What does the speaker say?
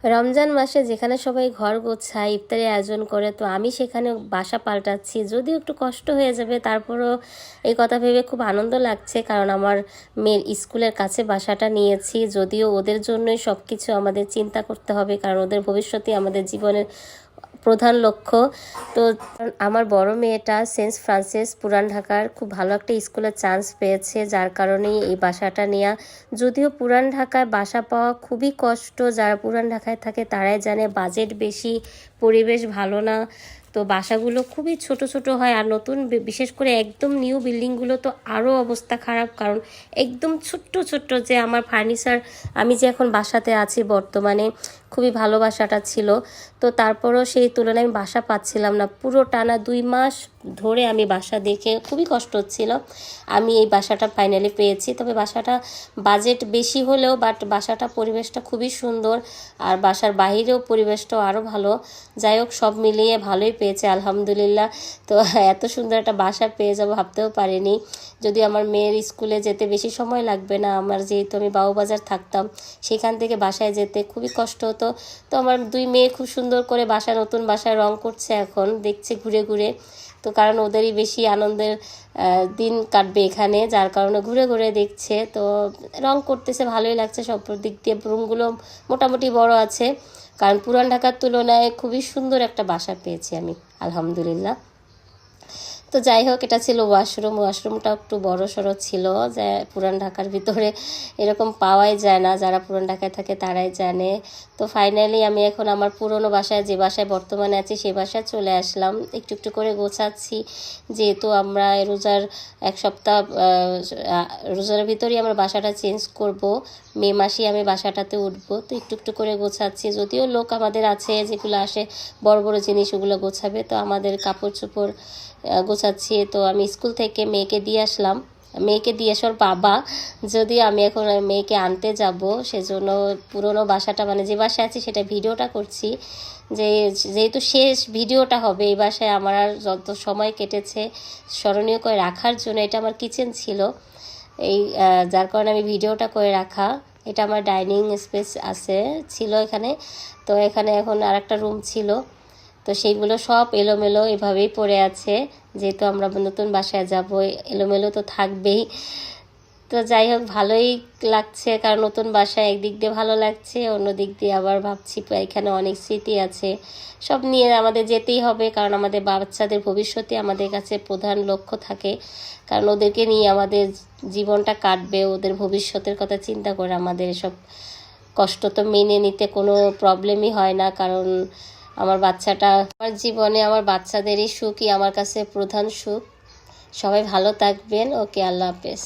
রমজান মাসে যেখানে সবাই ঘর গোছায়, ইফতারি আয়োজন করে, তো আমি সেখানে বাসা পাল্টাচ্ছি। যদিও একটু কষ্ট হয়ে যাবে, তারপরও এই কথা ভেবে খুব আনন্দ লাগছে, কারণ আমার মেয়ের স্কুলের কাছে বাসাটা নিয়েছি। যদিও ওদের জন্যই সব কিছু আমাদের চিন্তা করতে হবে, কারণ ওদের ভবিষ্যতে আমাদের জীবনের প্রধান লক্ষ্য। তো আমার বড় মেয়েটা সেন্ট ফ্রান্সিস পুরান ঢাকার খুব ভালো একটা স্কুলে চান্স পেয়েছে, যার কারণেই এই বাসাটা নেওয়া। যদিও পুরান ঢাকায় বাসা পাওয়া খুবই কষ্ট, যারা পুরান ঢাকায় থাকে তারাই জানে। বাজেট বেশি, পরিবেশ ভালো না, তো বাসাগুলো খুবই ছোট ছোট হয়। আর নতুন বিশেষ করে একদম নিউ বিল্ডিংগুলো তো আরও অবস্থা খারাপ, কারণ একদম ছোট্ট ছোট্ট। যে আমার ফার্নিচার, আমি যে এখন বাসাতে আছি বর্তমানে, খুবই ভালো বাসাটা ছিল, তো তারপরও সেই তুলনায় আমি বাসা পাচ্ছিলাম না। পুরো টানা 2 মাস ধরে আমি বাসা দেখে খুবই কষ্ট হচ্ছিল। আমি এই বাসাটা ফাইনালি পেয়েছি। তবে বাসাটা বাজেট বেশি হলেও বাসাটা পরিবেশটা খুবই সুন্দর, আর বাসার বাহিরেও পরিবেশটাও আরও ভালো। যাই হোক, সব মিলিয়ে ভালোই পেয়েছে আলহামদুলিল্লাহ। তো এত সুন্দর একটা বাসা পেয়ে যাবো ভাবতেও পারিনি। যদি আমার মেয়ের স্কুলে যেতে বেশি সময় লাগবে না, আমার যেহেতু আমি বাবুবাজার থাকতাম, সেখান থেকে বাসায় যেতে খুবই কষ্ট হতো। তো আমার 2 মেয়ে খুব সুন্দর করে নতুন বাসায় রং করছে, এখন দেখছে ঘুরে ঘুরে। তো কারণ ওদেরই বেশি আনন্দের দিন কাটবে এখানে, যার কারণে ঘুরে ঘুরে দেখছে। তো রং করতেছে, ভালোই লাগছে। সব দিক দিয়ে রুমগুলো মোটামুটি বড় আছে, কারণ পুরান ঢাকার তুলনায় খুবই সুন্দর একটা বাসা পেয়েছি আমি আলহামদুলিল্লাহ। তো যাই হোক, এটা ছিল ওয়াশরুমটা একটু বড় সড়ো ছিল, যে পুরান ঢাকার ভিতরে এরকম পাওয়াই যায় না, যারা পুরান ঢাকায় থাকে তারাই জানে। তো ফাইনালি আমি এখন আমার পুরনো বাসায়, যে বাসায় বর্তমানে আছি, সেই বাসায় চলে আসলাম। একটু একটু করে গোছাচ্ছি, যেহেতু আমরা রোজার 1 সপ্তাহ রোজার ভিতরেই আমরা বাসাটা চেঞ্জ করব। মে মাসেই আমি বাসাটাতে উঠবো, তো একটু একটু করে গোছাচ্ছি। যদিও লোক আমাদের আছে যেগুলো আসে বড় বড় জিনিস ওগুলো গোছাবে, তো আমাদের কাপড় চোপড় গোছাচ্ছি। তো আমি স্কুল থেকে মেয়েকে দিয়ে আসলাম, মেয়েকে দিয়ে আসার বাবা, যদি আমি এখন মেয়েকে আনতে যাব, সেজন্য পুরনো বাসাটা, মানে যে বাসায় আছি সেটা ভিডিওটা করছি। যেহেতু শেষ ভিডিওটা হবে এই বাসায়, আমার আর যত সময় কেটেছে স্মরণীয় করে রাখার জন্য। এটা আমার কিচেন ছিল, এই যার কারণে আমি ভিডিওটা করে রাখা। এটা আমার ডাইনিং স্পেস ছিল এখানে। তো এখানে এখন আর একটা রুম ছিল, তো সেইগুলো সব এলোমেলো এভাবেই পড়ে আছে। যেহেতু আমরা নতুন বাসায় যাব, এলোমেলো তো থাকবেই। তো যাই হোক, ভালোই লাগছে, কারণ নতুন বাসায় একদিক দিয়ে ভালো লাগছে, অন্য দিক দিয়ে আবার ভাবছি এখানে অনেক স্মৃতি আছে। সব নিয়ে আমাদের যেতেই হবে, কারণ আমাদের বাচ্চাদের ভবিষ্যতে আমাদের কাছে প্রধান লক্ষ্য থাকে, কারণ ওদেরকে নিয়ে আমাদের জীবনটা কাটবে। ওদের ভবিষ্যতের কথা চিন্তা করে আমাদের এসব কষ্ট তো মেনে নিতে কোনো প্রবলেমই হয় না, কারণ আমার জীবনে আমার বাচ্চাদেরই সুখই আমার কাছে প্রধান সুখ। সবাই ভালো থাকবেন। ওকে, আল্লাহ হাফেজ।